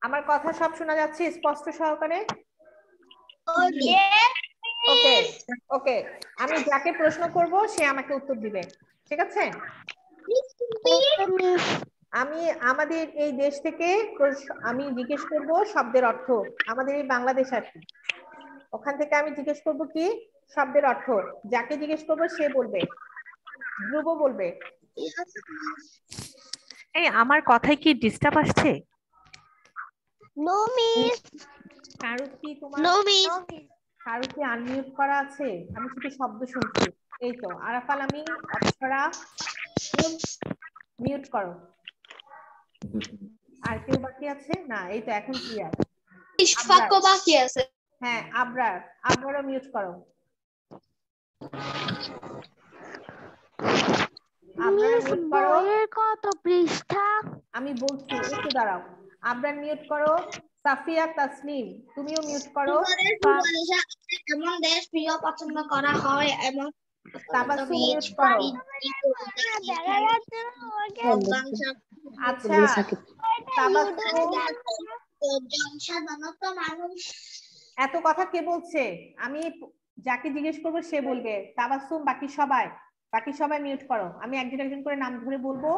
আমার কথা সব শোনা যাচ্ছে স্পষ্ট সহকারে? ওকে ওকে, আমি যাকে প্রশ্ন করব সে আমাকে উত্তর দিবে, ঠিক আছে? আমি আমাদের এই দেশ থেকে আমি জিজ্ঞেস করব শব্দের অর্থ, আমাদের এই বাংলাদেশ আর কি, ওখান থেকে আমি জিজ্ঞেস করব কি শব্দের অর্থ, যাকে জিজ্ঞেস করবো সে বলবে, ধ্রুব বলবে। এই আমার কথায় কি ডিস্টার্ব আসছে? No miss. কারুতি তোমার নো মিস। কারুতি আনমিউট করা আছে? আমি শুধু শব্দ শুনছি। এই তো আরাফাল, আমি অপ্সরা মিউট করো। আর কেউ বাকি আছে না? এই তো এখন ক্লিয়ার। ইশফাকও বাকি আছে। হ্যাঁ, আবরার, আবরারও মিউট করো। আবরার মিউট করো। বইয়ের কত পৃষ্ঠা? আমি বলছি, একটু দাঁড়াও। আবরার মিউট করো। সাফিয়া তাসনিম তুমিও মিউট করো। এমন দেশ প্রিয় পছন্দ করা হয় এমন তাবাসসুম মিউট করো। আচ্ছা, তাবাসসুম, এত কথা কে বলছে? আমি যাকে জিজ্ঞেস করবো সে বলবে। তাবাসসুম, বাকি সবাই মিউট করো। আমি একজন একজন করে নাম ধরে বলবো,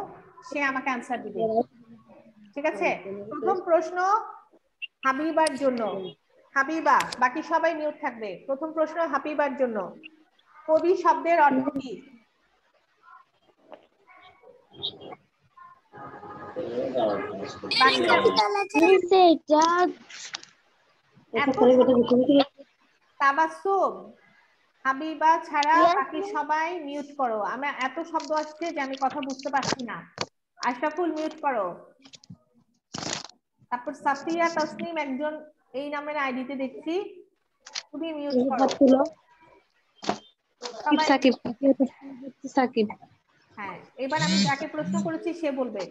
সে আমাকে আনসার দিবে, ঠিক আছে? প্রথম প্রশ্ন হাবিবার জন্য। হাবিবা, বাকি সবাই মিউট থাকবে। প্রথম প্রশ্ন হাবিবার জন্য। কবি শব্দের অর্থ কি? তাবাসসুম, হাবিবা ছাড়া বাকি সবাই মিউট করো। আমার এত শব্দ আসছে যে আমি কথা বুঝতে পারছি না। আশরাফুল মিউট করো। তারপর সাফিয়া তাসনিম একজন এই নামের আইডিতে দেখছি, তুমি মিউট করো। সবাই সাকিব। হ্যাঁ, এবার আমি যাকে প্রশ্ন করেছি সে বলবে।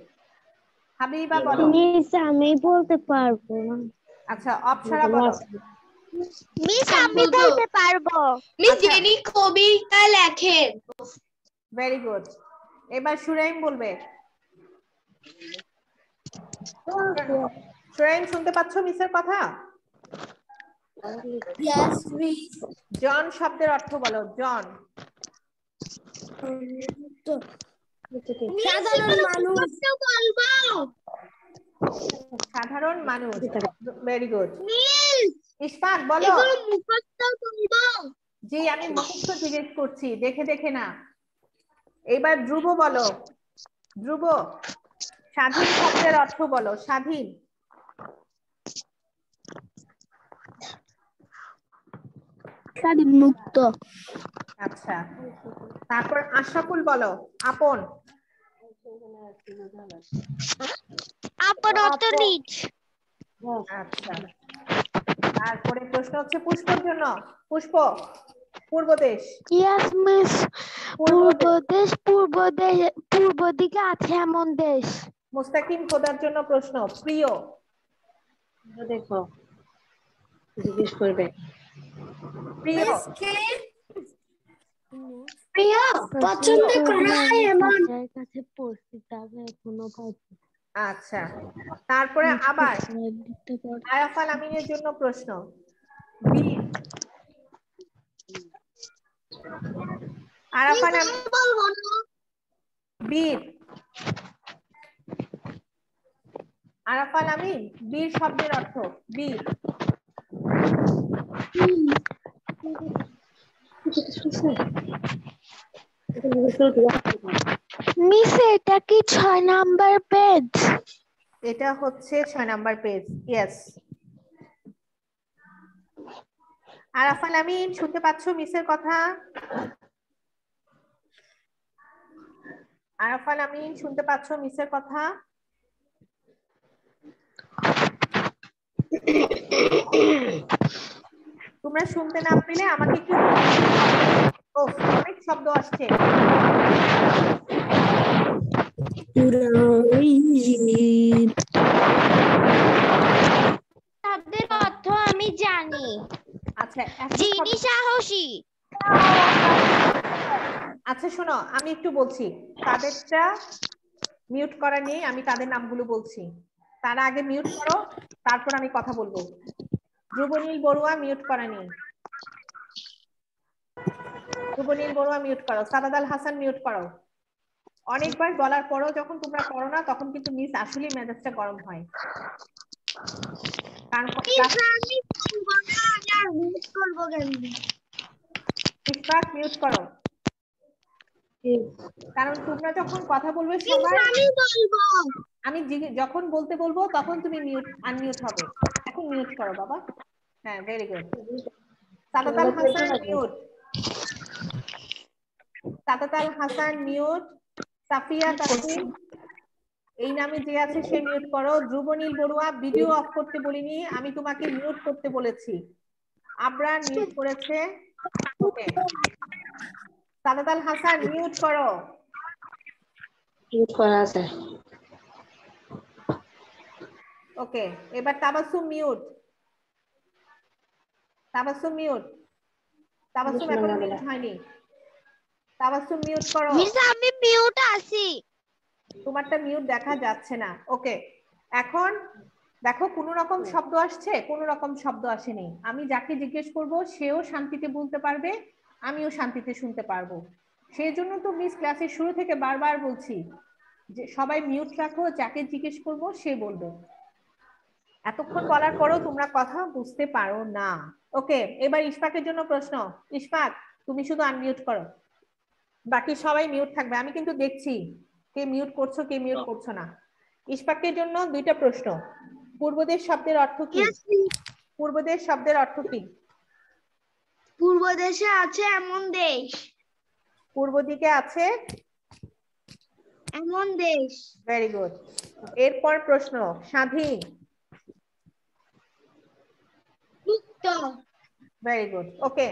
হাবিবা বলো। মিস আমি বলতে পারবো না। আচ্ছা, অপ্সরা বলো। মিস আমি বলতে পারবো। মিস জেনি কবিতা লেখেন। Very good. এবার সুরাইম বলবে। সুরাইম, শুনতে পাচ্ছ মিসের কথা? Yes miss. জন শব্দের অর্থ বলো। জন। সাধারণ মানুষ। সাধারণ মানুষ। Very good. মিস ইশফাক বলো। এগুলো মুখস্থ করব। জি, আমি মুখস্থ জিজ্ঞেস করছি, দেখে দেখে না। এবার ধ্রুব বলো। ধ্রুব, স্বাধীন শব্দের অর্থ বলো। স্বাধীন। স্বাধীন মুক্ত। আচ্ছা, তারপর আশরাফুল বলো। আপন। আপন অর্থ নিজ। আচ্ছা, তারপরে প্রশ্ন হচ্ছে পুষ্পর জন্য। পুষ্প, পূর্ব দেশ। Yes miss. পূর্ব পূর্ব দিকে আছে এমন দেশ। মুস্তাকিম খোদার জন্য প্রশ্ন। প্রিয়। দেখো, জিজ্ঞেস করবে। প্রিয়। প্রিয় পছন্দ করা হয় এমন কাছে পড়ছি তবে এখনো পাইনি। আচ্ছা, তারপরে আবার আরাফাল আমিনের জন্য প্রশ্ন। বীর। আরাফাল বীর। আরাফাল আমিন, বীর শব্দের অর্থ। বীর। মিস এটা কি 6 নাম্বার পেজ? এটা হচ্ছে 6 নাম্বার পেজ। ইয়েস। আরাফাল আমিন, শুনতে পাচ্ছ মিসের কথা? আরাফাল আমিন, শুনতে পাচ্ছ মিসের কথা? তোমরা শুনতে না পেলে আমাকে একটু, অনেক শব্দ আসছে। শব্দের অর্থ আমি জানি। আচ্ছা, যিনি সাহসী। আচ্ছা শোনো, আমি একটু বলছি, তাদেরটা মিউট করা নেই, আমি তাদের নামগুলো বলছি। তার আগে মিউট করো, তারপর আমি কথা বলবো। ধ্রুবনীল বড়ুয়া মিউট করা নেই। ধ্রুবনীল বড়ুয়া মিউট করো। সাদাত আল হাসান মিউট করো। অনেকবার বলার পরও যখন তোমরা করো না, তখন কিন্তু মিস আসলে মেজাজটা গরম হয়। কারণ ইশফাক মিউট করো। কারণ তোমরা যখন কথা বলবে সবাই, আমি যখন বলতে বলবো তখন তুমি মিউট আনমিউট হবে। এখন মিউট করো বাবা। হ্যাঁ, very good. Saadat Al Hasan mute. Saadat Al Hasan mute. Safia Tasnim এই নামে যে আছে সে মিউট করো। ধ্রুবনীল বড়ুয়া ভিডিও অফ করতে বলিনি, আমি তোমাকে মিউট করতে বলেছি। আবরার মিউট করেছে। ওকে, সাদাত আল হাসান মিউট করো। মিউট করা আছে। ওকে, এবার তাবাসসুম মিউট। তাবাসসুম মিউট। তাবাসসুম এখনো মিউট হয়নি। তাবাসসুম মিউট করো। মিস আমি মিউট আছি। তোমারটা মিউট দেখা যাচ্ছে না। ওকে, এখন দেখো কোন রকম শব্দ আসছে, কোন রকম শব্দ আসেনি। আমি যাকে জিজ্ঞেস করব সেও শান্তিতে বলতে পারবে, আমিও শান্তিতে শুনতে পারবো। সেই জন্য তো মিস ক্লাসের শুরু থেকে বারবার বলছি যে সবাই মিউট রাখো, যাকে জিজ্ঞেস করব সে বলবে। এতক্ষণ বলার পরেও তোমরা কথা বুঝতে পারো না। ওকে, এবার ইশফাকের জন্য প্রশ্ন। ইশফাক তুমি শুধু আনমিউট করো, বাকি সবাই মিউট থাকবে। আমি কিন্তু দেখছি কে মিউট করছো কে মিউট করছো না। ইশফাকের জন্য দুইটা প্রশ্ন। পূর্বদেশ শব্দের অর্থ কি? পূর্বদেশ শব্দের অর্থ কি? পূর্ব দেশে আছে এমন দেশ। পূর্ব দিকে আছে এমন দেশ। Very good. এরপর প্রশ্ন, স্বাধীন। মুক্ত। Very good. ওকে,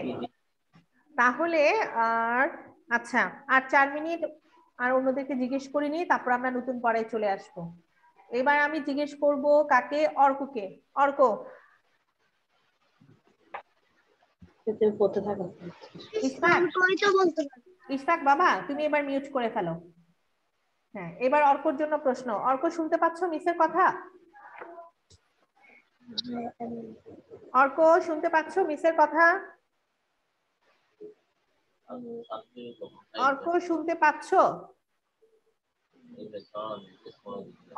তাহলে আর আচ্ছা, আর 4 মিনিট আর অন্যদেরকে জিজ্ঞেস করিনি, তারপর আমরা নতুন পড়ায় চলে আসব। এবার আমি জিজ্ঞেস করব কাকে? অর্ককে। অর্ক পড়তে থাকো। ইশফাক, ইশফাক বাবা তুমি এবার মিউট করে ফেলো। হ্যাঁ, এবার অর্কর জন্য প্রশ্ন। অর্ক শুনতে পাচ্ছ মিসের কথা? অর্ক শুনতে পাচ্ছ মিসের কথা? অর্ক শুনতে পাচ্ছ?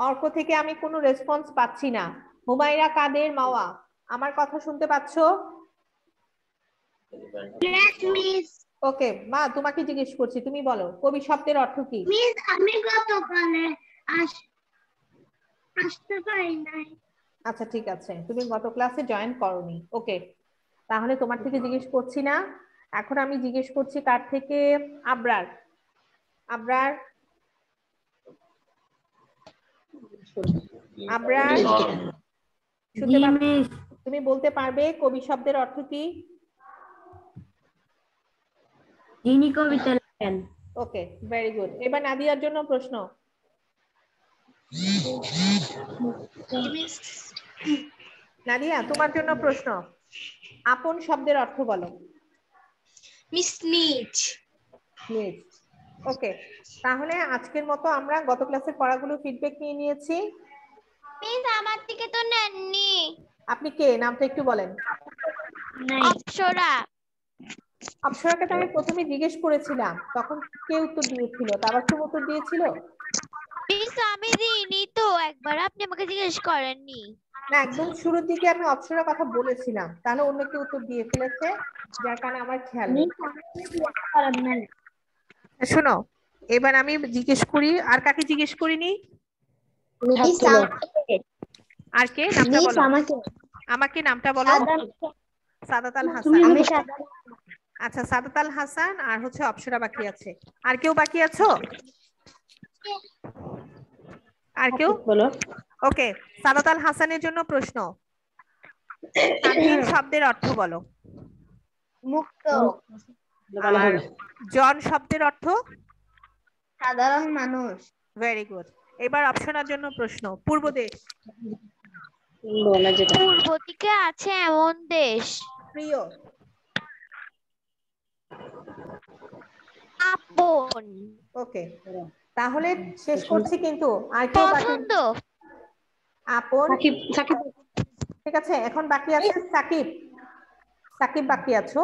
অর্ক থেকে আমি কোনো রেসপন্স পাচ্ছি না। হুমায়রা কাদের মাওয়া, আমার কথা শুনতে পাচ্ছ? ওকে মা, তোমাকে জিজ্ঞেস করছি, তুমি বলো কবি শব্দের অর্থ কি? মিস আমি গতকালে আসতে পারি নাই। আচ্ছা ঠিক আছে, তুমি গত ক্লাসে জয়েন করোনি। ওকে, তাহলে তোমার থেকে জিজ্ঞেস করছি না। এখন আমি জিজ্ঞেস করছি কার থেকে? আবরার। আবরার, আবরার শুনতে পাচ্ছ? তুমি বলতে পারবে কবি শব্দের অর্থ কি? যিনি কবিতা লেখেন। ওকে, ভেরি গুড। এবার নাদিয়ার জন্য প্রশ্ন। নাদিয়া তোমার জন্য প্রশ্ন। আপন শব্দের অর্থ বলো। মিস নিজ। নিজ। ওকে, তাহলে আজকের মতো আমরা গত ক্লাসের পড়াগুলো ফিডব্যাক নিয়ে নিয়েছি। মিস আমার থেকে তো নেননি। আপনি কে, নামটা একটু বলেন। অপ্সরা। অপ্সরাকে তো আমি প্রথমে জিজ্ঞেস করেছিলাম, তখন কে উত্তর দিয়েছিল? তাবাসসুম উত্তর দিয়েছিল। মিস আমি দিইনি তো, একবার আপনি আমাকে জিজ্ঞেস করেননি। না, একদম শুরুর দিকে আমি অপ্সরার কথা বলেছিলাম, তাহলে অন্য কেউ উত্তর দিয়ে ফেলেছে, যার কারণে আমার খেয়াল নেই। শোনো, এবার আমি জিজ্ঞেস করি, আর কাকে জিজ্ঞেস করিনি? আর কে? নামটা বলো আমাকে, নামটা বলো। সাদাত আল হাসান। আচ্ছা, সাদাত আল হাসান আর হচ্ছে অপ্সরা বাকি আছে। আর কেউ বাকি আছো? আর কেউ? বলো। ওকে, সাদাত আল হাসানের জন্য প্রশ্ন। স্বাধীন শব্দের অর্থ বলো। মুক্ত। আর জন শব্দের অর্থ? সাধারণ মানুষ। Very good. এবার অপশনার জন্য প্রশ্ন। পূর্বদেশ। পূর্ব দিকে আছে এমন দেশ। প্রিয়। আপন। ওকে, তাহলে শেষ করছি কিন্তু। আর কেউ বাকি? পছন্দ। আপন। সাকিব সাকিব ঠিক আছে, এখন বাকি আছে সাকিব। সাকিব বাকি আছো।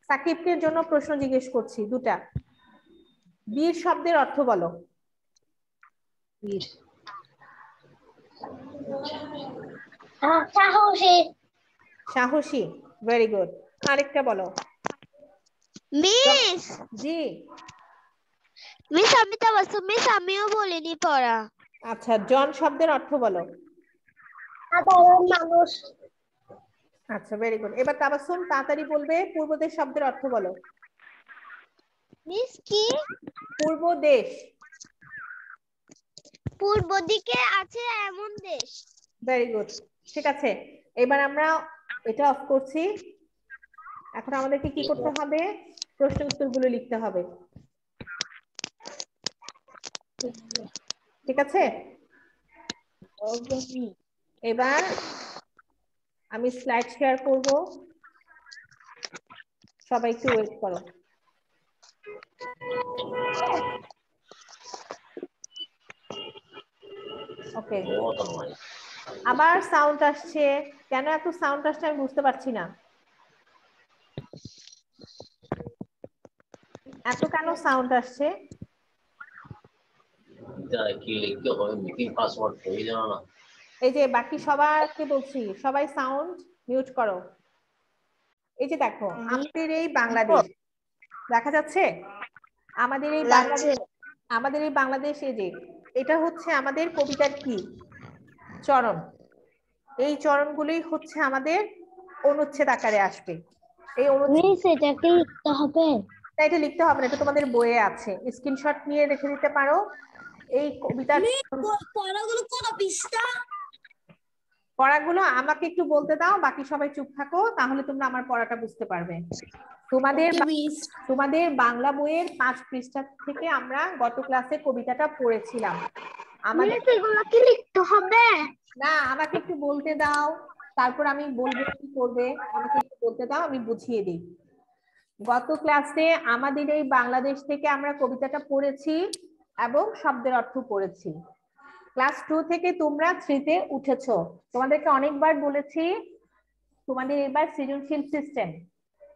সাকিবকে জন্য প্রশ্ন জিজ্ঞেস করছি দুটা। বীর শব্দের অর্থ বলো। বীর সাহসী। সাহসী, ভেরি গুড। আরেকটা বলো। মিস জি। মিস আমি তো বলছি মিস আমিও বলিনি পড়া। আচ্ছা, জন শব্দের অর্থ বলো। সাধারণ মানুষ। আচ্ছা, ভেরি গুড। এবার তাবাসসুম তাড়াতাড়ি বলবে পূর্বদেশ শব্দের অর্থ বলো। মিস কি? পূর্বদেশ। পূর্ব দিকে আছে এমন দেশ। ভেরি গুড, ঠিক আছে। এবার আমরা এটা অফ করছি। এখন আমাদেরকে কি করতে হবে? প্রশ্ন উত্তরগুলো লিখতে হবে। ঠিক আছে, এবার আমি স্লাইড শেয়ার করব, সবাই একটু ওয়েট করো। ওকে, আবার সাউন্ড আসছে। কেন এত সাউন্ড আসছে আমি বুঝতে পারছি না। এত কেন সাউন্ড আসছে? কি লিখতে হবে? মিটিং পাসওয়ার্ড হয়ে যাবে না? এই যে বাকি সবাইকে বলছি, সবাই সাউন্ড মিউট করো। এই যে দেখো, আমাদের এই বাংলাদেশ দেখা যাচ্ছে। আমাদের এই বাংলাদেশ, আমাদের এই বাংলাদেশ, এই যে এটা হচ্ছে আমাদের কবিতার কি চরণ। এই চরণগুলোই হচ্ছে আমাদের অনুচ্ছেদ আকারে আসবে। এই অনুচ্ছেদ মিস এটাকে লিখতে হবে। এটা লিখতে হবে না, এটা তোমাদের বইয়ে আছে, স্ক্রিনশট নিয়ে রেখে দিতে পারো। এই কবিতার পড়াগুলো কোন পৃষ্ঠা? পড়াগুলো আমাকে একটু বলতে দাও, বাকি সবাই চুপ থাকো, তাহলে তোমরা আমার পড়াটা বুঝতে পারবে। তোমাদের বাংলা বইয়ের 5 পৃষ্ঠা থেকে আমরা গত ক্লাসে কবিতাটা পড়েছিলাম। আমাদের এগুলো কি লিখতে হবে? না, আমাকে একটু বলতে দাও, তারপর আমি বলবো কি করবে। আমাকে একটু বলতে দাও, আমি বুঝিয়ে দিই। গত ক্লাসে আমাদের এই বাংলাদেশ থেকে আমরা কবিতাটা পড়েছি এবং শব্দের অর্থ পড়েছি। ক্লাস 2 থেকে তোমরা 3 তে উঠেছো। তোমাদেরকে অনেকবার বলেছি তোমাদের এবার সৃজনশীল সিস্টেম,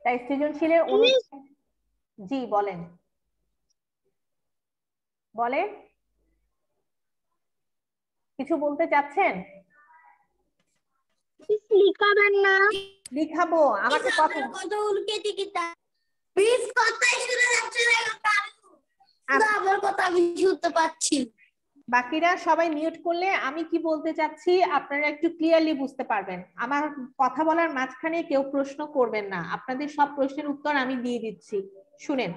তাই সৃজনশীলের জি বলেন, বলেন কিছু বলতে চাচ্ছেন? লিখাবেন না? লিখাবো, আমাকে কথা কতগুলো কেটে কেটে মিস কথাই শুনে যাচ্ছে না, আমার কথা আমি শুনতে পাচ্ছি। বাকিরা সবাই মিউট করলে আমি কি বলতে চাচ্ছি আপনারা একটু ক্লিয়ারলি বুঝতে পারবেন। আমার কথা বলার মাঝখানে কেউ প্রশ্ন করবেন না, আপনাদের সব প্রশ্নের উত্তর আমি দিয়ে দিচ্ছি। শুনেন,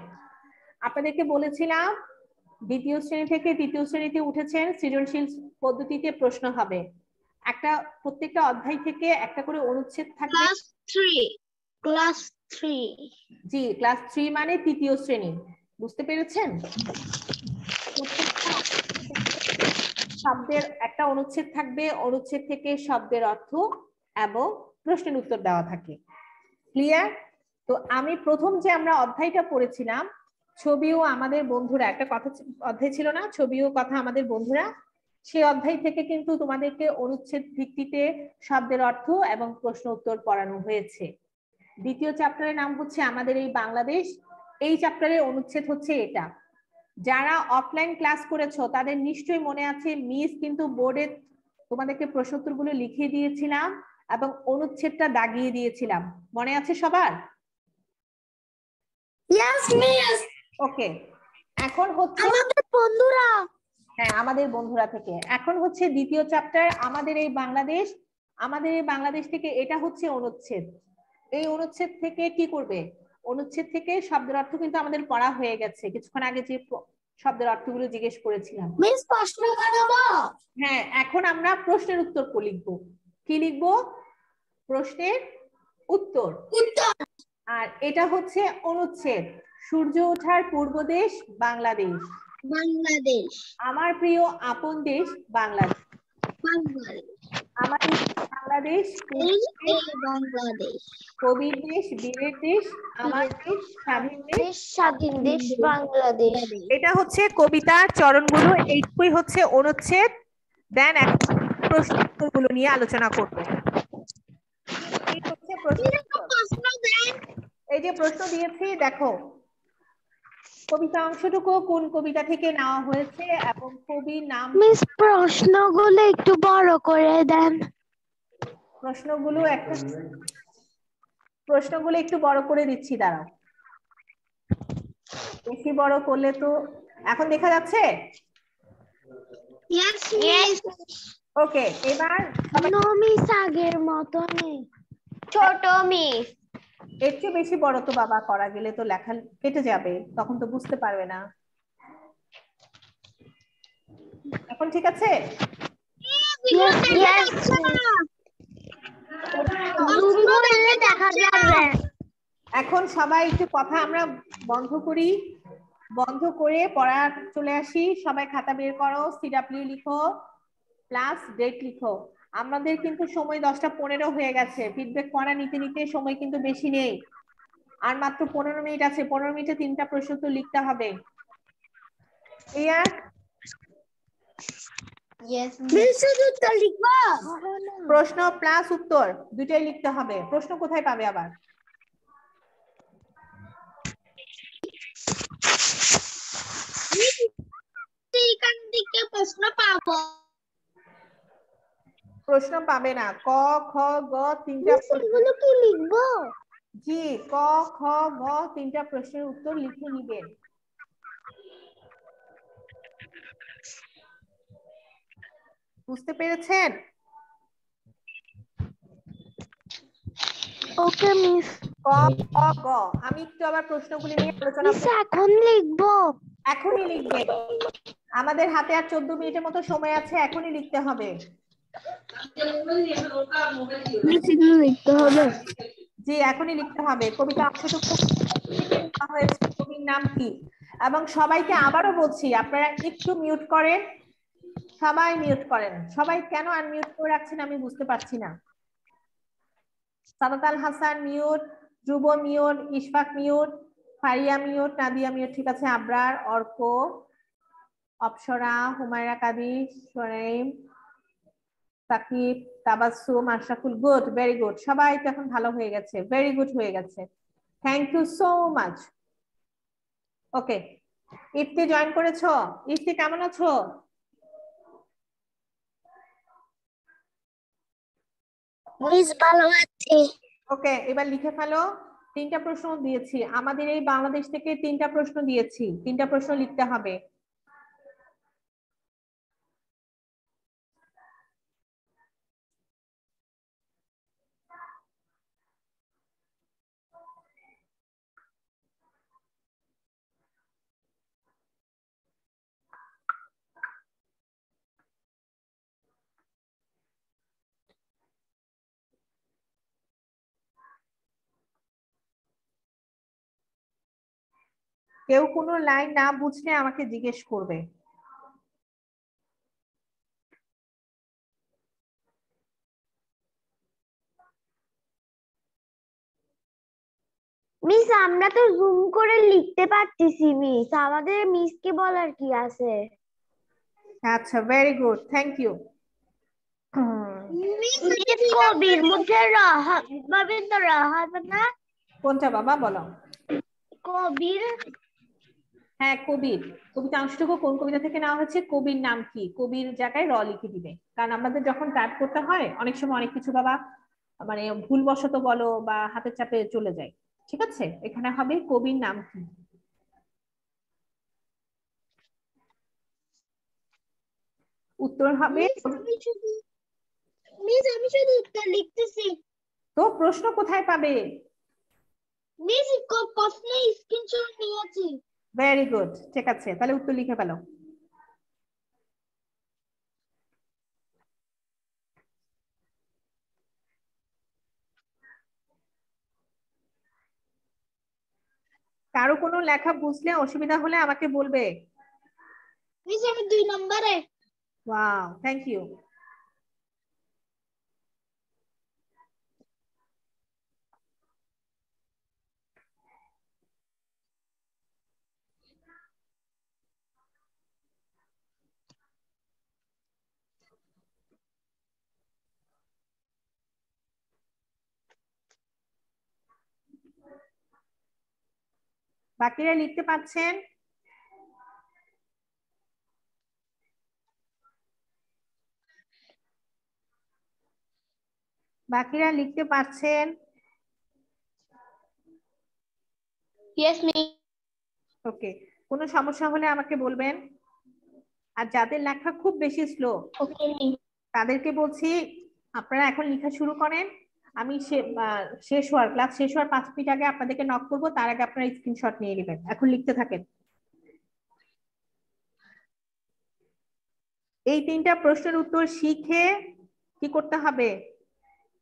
আপনাদেরকে বলেছিলাম দ্বিতীয় শ্রেণী থেকে তৃতীয় শ্রেণীতে উঠেছেন, সৃজনশীল পদ্ধতিতে প্রশ্ন হবে। প্রত্যেকটা অধ্যায় থেকে একটা করে অনুচ্ছেদ থাকবে। ক্লাস 3 জি, ক্লাস 3 মানে তৃতীয় শ্রেণী, বুঝতে পেরেছেন? শব্দের একটা অনুচ্ছেদ থাকবে, অনুচ্ছেদ থেকে শব্দের অর্থ এবং প্রশ্নের উত্তর দেওয়া থাকে। ক্লিয়ার? তো আমি প্রথম যে আমরা অধ্যায়টা পড়েছিলাম ছবি ও আমাদের বন্ধুরা, একটা কথা অধ্যায় ছিল না, ছবি ও কথা আমাদের বন্ধুরা, সেই অধ্যায় থেকে কিন্তু তোমাদেরকে অনুচ্ছেদ ভিত্তিতে শব্দের অর্থ এবং প্রশ্ন উত্তর পড়ানো হয়েছে। দ্বিতীয় চ্যাপ্টারের নাম হচ্ছে আমাদের এই বাংলাদেশ। এই চ্যাপ্টারের অনুচ্ছেদ হচ্ছে এটা। যারা অফলাইন ক্লাস করেছো তাদের নিশ্চয়ই মনে আছে, মিস কিন্তু বোর্ডে তোমাদেরকে প্রশ্ন উত্তরগুলো লিখিয়ে দিয়েছিলাম এবং অনুচ্ছেদটা দাগিয়ে দিয়েছিলাম, মনে আছে সবার? Yes miss. ওকে, এখন হচ্ছে আমাদের বন্ধুরা, হ্যাঁ আমাদের বন্ধুরা থেকে এখন হচ্ছে দ্বিতীয় চ্যাপ্টার আমাদের এই বাংলাদেশ। আমাদের এই বাংলাদেশ থেকে এটা হচ্ছে অনুচ্ছেদ। এই অনুচ্ছেদ থেকে কি করবে? অনুচ্ছেদ থেকে শব্দের অর্থ কিন্তু আমাদের পড়া হয়ে গেছে, কিছুক্ষণ আগে যে শব্দের অর্থগুলো জিজ্ঞেস করেছিলাম। মিস প্রশ্ন করব। হ্যাঁ, এখন আমরা প্রশ্নের উত্তর লিখবো। কি লিখবো? প্রশ্নের উত্তর। আর এটা হচ্ছে অনুচ্ছেদ, সূর্য ওঠার পূর্ব দেশ বাংলাদেশ, বাংলাদেশ, আমার প্রিয় আপন দেশ বাংলাদেশ, বাংলাদেশ, আমাদের বাংলাদেশ, বাংলাদেশ, কবির দেশ, বীরের দেশ, আমার দেশ, স্বাধীন দেশ, স্বাধীন দেশ বাংলাদেশ। এটা হচ্ছে কবিতার চরণগুলো, এইটুকুই হচ্ছে অনুচ্ছেদ। দেন প্রশ্ন উত্তরগুলো নিয়ে আলোচনা করব। এই হচ্ছে প্রশ্ন উত্তর। প্রশ্ন দেন। এই যে প্রশ্ন দিয়েছি দেখো, কবিতা অংশটুকু কোন কবিতা থেকে নেওয়া হয়েছে এবং কবির নাম। মিস প্রশ্নগুলো একটু বড় করে দেন। প্রশ্নগুলো একটু বড় করে দিচ্ছি, দাঁড়াও। বেশি বড় করলে তো, এখন দেখা যাচ্ছে? Yes, miss. ওকে, এবার সবাই নো মিস আগের মতনই। ছোট মিস। এর চেয়ে বেশি বড় তো বাবা করা গেলে তো লেখা কেটে যাবে, তখন তো বুঝতে পারবে না। এখন ঠিক আছে? Yes, yes. জুম করলে দেখা যাবে। এখন সবাই একটু কথা আমরা বন্ধ করি, বন্ধ করে পড়া চলে আসি। সবাই খাতা বের করো, সিডব্লিউ লিখো, প্লাস ডেট লিখো। আমাদের কিন্তু সময় 10টা 15 হয়ে গেছে, ফিডব্যাক পড়া নিতে নিতে সময় কিন্তু বেশি নেই, আর মাত্র 15 মিনিট আছে। 15 মিনিটে 3টা প্রশ্ন তো লিখতে হবে। ক্লিয়ার? Yes, miss. শুধু তো লিখবো। প্রশ্ন প্লাস উত্তর দুইটাই লিখতে হবে। প্রশ্ন কোথায় পাবে আবার? এইখান থেকে প্রশ্ন পাবো। প্রশ্ন পাবে না। ক, খ, গ 3টা এগুলো কি লিখবো? জি, ক, খ, গ 3টা প্রশ্নের উত্তর লিখে নিবেন। বুঝতে পেরেছেন? ওকে মিস। ক, খ, গ। আমি একটু আবার প্রশ্নগুলি নিয়ে আলোচনা মিস করব। এখন লিখবো। এখনই লিখবেন, আমাদের হাতে আর 14 মিনিটের মতো সময় আছে, এখনই লিখতে হবে। মিস এগুলো লিখতে হবে। জি, এখনই লিখতে হবে। কবিতা অংশটুকু থেকে নেওয়া হয়েছে, কবির নাম কি। এবং সবাইকে আবারও বলছি, আপনারা একটু মিউট করেন, সবাই মিউট করেন। সবাই কেন আনমিউট করে রাখছেন আমি বুঝতে পারছি না। Sadat Al Hasan mute, Dhruba mute, Ishfaq mute, Faria mute, Nadia mute, ঠিক আছে। Abrar, Arka, Apsara, Humaira Kadir, Sonaim, Sakib, Tabassum, Ashraful, good, very good. সবাই তো এখন ভালো হয়ে গেছে, ভেরি গুড হয়ে গেছে। Thank you so much. Okay, Ifti join করেছো? ইফতি কেমন আছো? মিস ভালো আছি। ওকে, এবার লিখে ফেলো। 3টা প্রশ্ন দিয়েছি, আমাদের এই বাংলাদেশ থেকে 3টা প্রশ্ন দিয়েছি, 3টা প্রশ্ন লিখতে হবে। কেউ কোনো লাইন না বুঝলে আমাকে জিজ্ঞেস করবে। মিস আমরা তো জুম করে লিখতে পারতেছি মিস, আমাদের মিসকে বলার কি আছে? আচ্ছা, very good, thank you. Miss Kabir মধ্যে রাহাত পাবেন তো, রাহাত না? কোনটা বাবা বলো? কবির। হ্যাঁ, কবির। কবিতা অংশটুকু কোন কবিতা থেকে নেওয়া হচ্ছে, কবির নাম কি, কবির জায়গায় র লিখে দিবে। কারণ আমাদের যখন টাইপ করতে হয় অনেক সময় অনেক কিছু বাবা মানে ভুলবশত বলো বা হাতের চাপে চলে যায়। ঠিক আছে, এখানে হবে কবির নাম কি। উত্তর হবে। মিস আমি শুধু উত্তর লিখতেছি। তো প্রশ্ন কোথায় পাবে? মিস প্রশ্ন স্ক্রিনশট নিয়েছি। ভেরি গুড, ঠিক আছে, তাহলে উত্তর লিখে ফেলো। কারো কোনো লেখা বুঝলে অসুবিধা হলে আমাকে বলবে। মিস আমি 2 নম্বরে। Wow, thank you. বাকিরা লিখতে পাচ্ছেন? বাকিরা লিখতে পাচ্ছেন? Yes miss. ওকে, কোনো সমস্যা হলে আমাকে বলবেন। আর যাদের লেখা খুব বেশি স্লো ওকে মিস। তাদেরকে বলছি আপনারা এখন লেখা শুরু করেন। আমি শেষ হওয়ার ক্লাস শেষ হওয়ার 5 মিনিট আগে আপনাদেরকে নক করবো, তার আগে আপনারা স্ক্রিনশট নিয়ে নেবেন। এখন লিখতে থাকেন। এই 3টা প্রশ্নের উত্তর শিখে কি করতে হবে?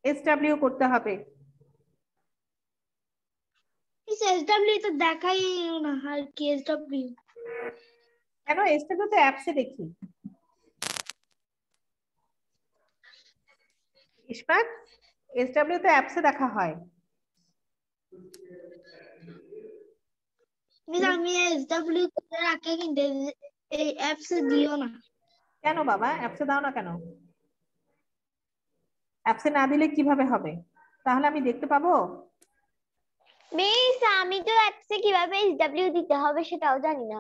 SW করতে হবে। মিস এসডব্লিউ তো দেখাই না, আর কি এসডব্লিউ? কেন? SW তো অ্যাপসে দেখি। ইশফাক, SW তো অ্যাপসে দেখা হয়। মিস আমি এসডব্লিউ করে রাখি, কিন্তু এই অ্যাপস দিও না। কেন বাবা অ্যাপসে দাও না কেন? অ্যাপসে না দিলে কিভাবে হবে? তাহলে আমি দেখতে পাবো? মিস আমি তো অ্যাপসে কিভাবে এসডব্লিউ দিতে হবে সেটাও জানি না।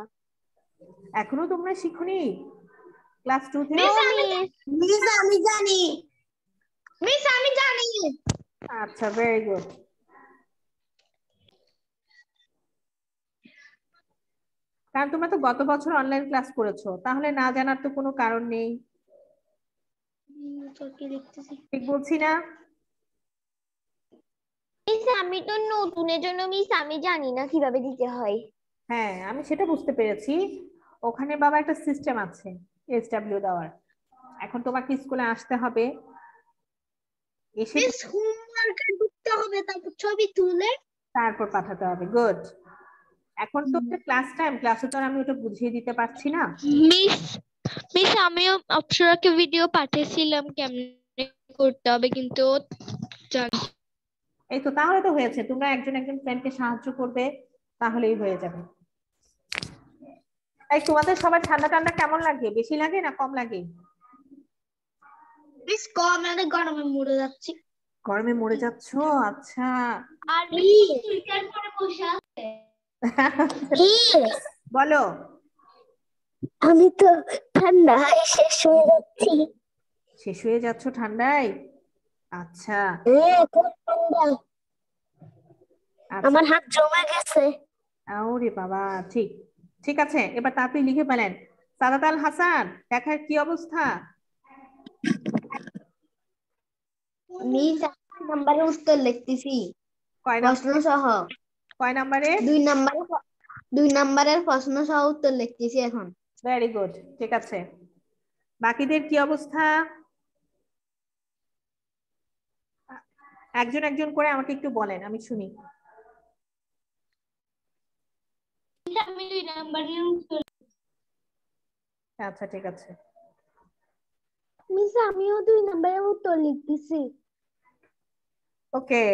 এখনো তোমরা শিখোনি? ক্লাস 2 তে? মিস আমি জানি। মিস আমি জানি। আচ্ছা, ভেরি গুড। কারণ তোমরা তো গত বছর অনলাইন ক্লাস করেছো, তাহলে না জানার তো কোনো কারণ নেই। তো কি লিখতেছি? ঠিক বলছি না? মিস আমি তো নতুনের জন্য মিস আমি জানি না কিভাবে দিতে হয়। হ্যাঁ, আমি সেটা বুঝতে পেরেছি। ওখানে বাবা একটা সিস্টেম আছে SW দেওয়ার। এখন তোমাকে স্কুলে আসতে হবে, এসে মিস হোমওয়ার্কে ঢুকতে হবে, তারপর ছবি তুলে তারপর পাঠাতে হবে। গুড। এখন তো ক্লাস টাইম, ক্লাসে তো আর আমি ওটা বুঝিয়ে দিতে পারছি না। মিস মিস আমিও অপ্সরাকে ভিডিও পাঠিয়েছিলাম কেমনে করতে হবে, কিন্তু ও জানে। এই তো, তাহলে তো হয়েছে। তোমরা একজন একজন ফ্রেন্ডকে সাহায্য করবে, তাহলেই হয়ে যাবে। এই তোমাদের সবার ঠান্ডা ঠান্ডা কেমন লাগে? বেশি লাগে না কম লাগে? মিস কম, মানে গরমে মরে যাচ্ছি। গরমে মরে যাচ্ছো? আচ্ছা। আর মিস সুইটার পরে বসে আছে। বলো। আমি তো ঠান্ডায় শেষ হয়ে যাচ্ছি। শেষ হয়ে যাচ্ছ ঠান্ডায়? আচ্ছা খুব ঠান্ডা, আচ্ছা। আমার হাত জমে গেছে। ওরে বাবা, ঠিক ঠিক আছে, এবার তাড়াতাড়ি লিখে ফেলেন। সাদাত আল হাসান, দেখার কি অবস্থা? মিস নাম্বারের উত্তর লিখতেছি, কয় প্রশ্ন নাম্বার? সহ। কয় নাম্বারে? 2 নাম্বারের প্রশ্ন সহ উত্তর লিখতেছি এখন। ভেরি গুড, ঠিক আছে। বাকিদের কি অবস্থা? একজন একজন করে আমাকে একটু বলেন, আমি শুনি। আমি 2 নাম্বারের উত্তর। আচ্ছা, ঠিক আছে। মিস আমিও 2 নাম্বারের উত্তর লিখতেছি। ওকে।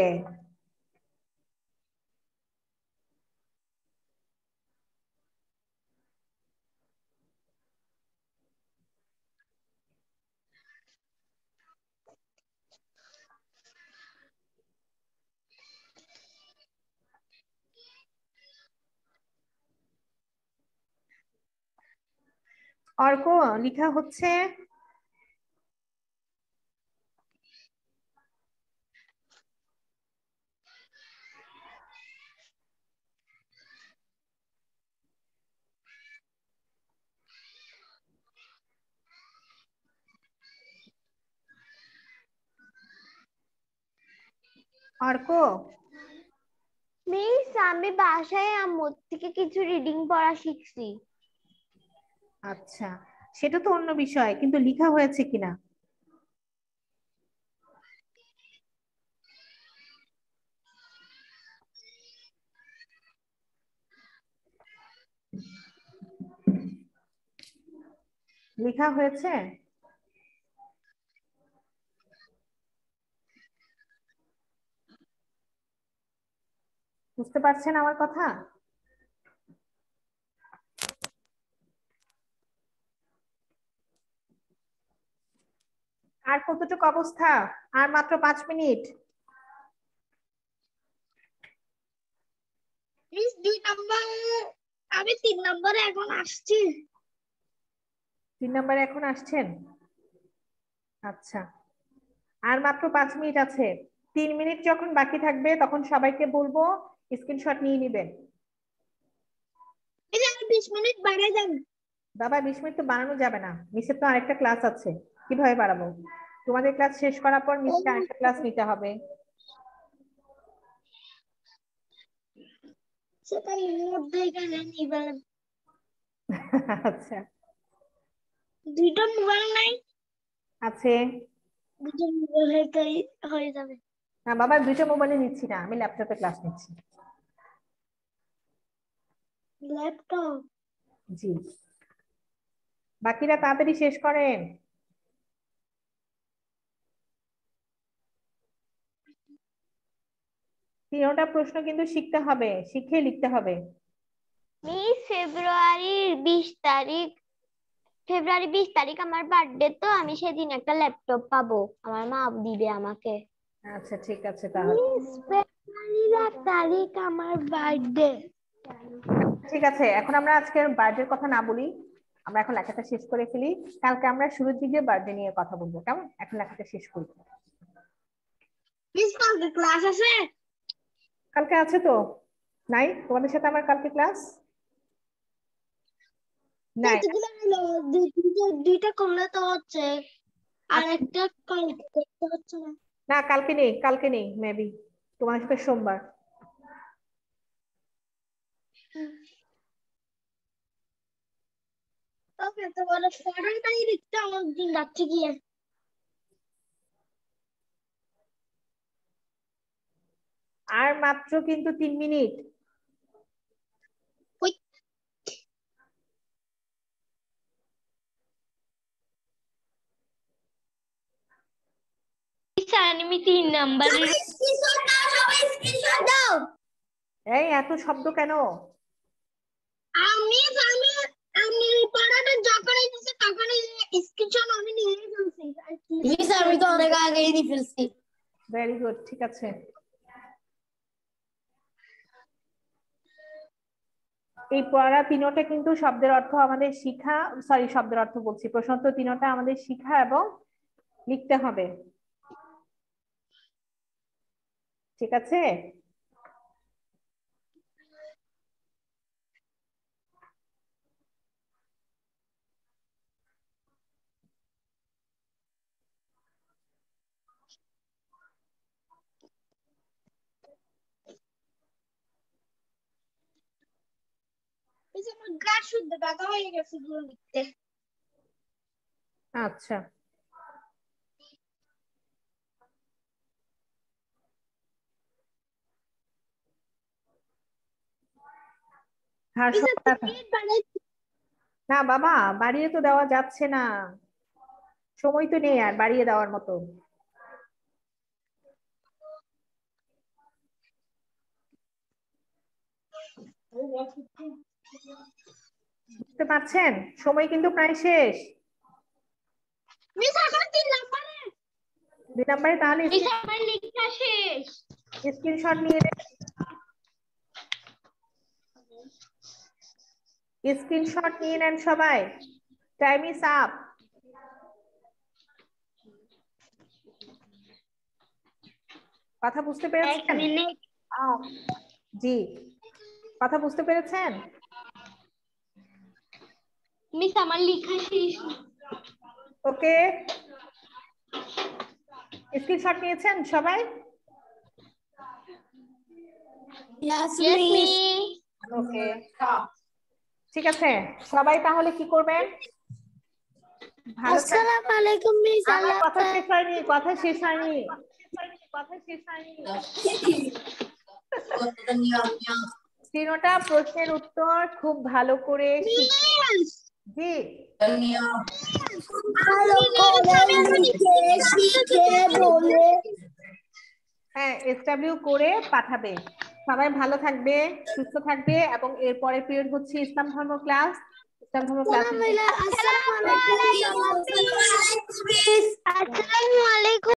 অর্ক, লেখা হচ্ছে। অর্ক, মিস আমি বাসায় আম্মুর থেকে কিছু রিডিং পড়া শিখছি। আচ্ছা, সেটা তো অন্য বিষয়, কিন্তু লেখা হয়েছে কিনা? লেখা হয়েছে? বুঝতে পারছেন আমার কথা? আর কতটুকু অবস্থা? আর মাত্র 5 মিনিট। মিস 2 নাম্বার আমি 3 নম্বরে এখন আসছি 3 নম্বরে এখন আসছেন? আচ্ছা, আর মাত্র 5 মিনিট আছে। 3 মিনিট যখন বাকি থাকবে তখন সবাইকে বলবো স্ক্রিনশট নিয়ে নেবেন। এই যে 20 মিনিট বাড়াই যান বাবা 20 মিনিট তো বাড়ানো যাবে না, মিসের তো আরেকটা ক্লাস আছে, কিভাবে বাড়াবো? তোমাদের ক্লাস শেষ করার পর মিসকে আরেকটা ক্লাস নিতে হবে। সেটা মধ্যে এখানে নিবেন আচ্ছা, দুইটা মোবাইল নাই আছে। দুটো মোবাইল হয়ে যাবে না বাবা, 2টা মোবাইলে নিচ্ছি না, আমি ল্যাপটপে ক্লাস নিচ্ছি। ল্যাপটপ জি, বাকিরা তাড়াতাড়ি শেষ করেন। তিনটা প্রশ্ন কিন্তু শিখতে হবে, শিখে লিখতে হবে। মিস ফেব্রুয়ারির 20 তারিখ আমার বার্থডে, তো আমি সেদিন একটা ল্যাপটপ পাবো, আমার মা দিবে আমাকে। আচ্ছা ঠিক আছে তাহলে। মিস ফেব্রুয়ারির 1 তারিখ আমার বার্থডে। ঠিক আছে, এখন আমরা আজকে বার্থডের কথা না বলি, আমরা এখন লেখাটা শেষ করে ফেলি। কালকে আমরা শুরুর দিকে বার্থডে নিয়ে কথা বলবো, কেমন? এখন লেখাটা শেষ করি। মিস কালকে ক্লাস আছে কালকে আছে তো? নাই তোমাদের সাথে আমার কালকে ক্লাস নাই? কতগুলো হলো দুইটা করলে তো হচ্ছে আর একটা কালকে করতে হচ্ছে না না কালকে নেই মেবি, তোমার সাথে সোমবার। ওকে তো বলো ফরেনটাই লিখতে আমার দিন যাচ্ছে গিয়ে আর মাত্র কিন্তু 3 মিনিট। ওই আমি 3 নাম্বারের স্ক্রিনশট দাও এই এত শব্দ কেন? আমি আমি পড়াটা যখনই দিছে তখনই স্ক্রিনশট আমি নিয়ে ফেলছি মিস আমি তো অনেক আগেই নিয়ে ফেলছি ভেরি গুড, ঠিক আছে। এই পড়া তিনটা কিন্তু শব্দের অর্থ আমাদের শিখা, সরি শব্দের অর্থ বলছি, প্রশ্নোত্তর তিনটা আমাদের শিখা এবং লিখতে হবে, ঠিক আছে? এই যে আমার গা শুদ্ধ ব্যথা হয়ে গেছে গুলো লিখতে আচ্ছা, হ্যাঁ না বাবা, বাড়িয়ে তো দেওয়া যাচ্ছে না, সময় তো নেই আর বাড়িয়ে দেওয়ার মতো। বুঝতে পারছেন? সময় কিন্তু প্রায় শেষ। মিস এখন 3 নম্বরে 2 নম্বরে তাহলে মিস আমার লেখা শেষ। স্ক্রিনশট নিয়ে নেন, স্ক্রিনশট নিয়ে নেন সবাই, টাইম ইজ আপ। কথা বুঝতে পেরেছেন? জি, কথা বুঝতে পেরেছেন? মিস আমার লেখা শেষ। ওকে, স্ক্রিনশট নিয়েছেন সবাই? Yes, Yes, miss. miss. ওকে, ঠিক আছে। সবাই তাহলে কি করবেন? ভালো থাকবেন। আসসালামু আলাইকুম মিস আমার কথা শেষ হয়নি, কথা শেষ হয়নি, কথা শেষ হয়নি। তিনটা প্রশ্নের উত্তর খুব ভালো করে শিখবেন। জি, ভালো করে লিখে শিখে বলে হ্যাঁ এসডব্লিউ করে পাঠাবে। সবাই ভালো থাকবে, সুস্থ থাকবে, এবং এরপরের পিরিয়ড হচ্ছে ইসলাম ধর্ম ক্লাস। ইসলাম ধর্ম ক্লাস আসসালামু আলাইকুম মিস আসসালামু আলাইকুম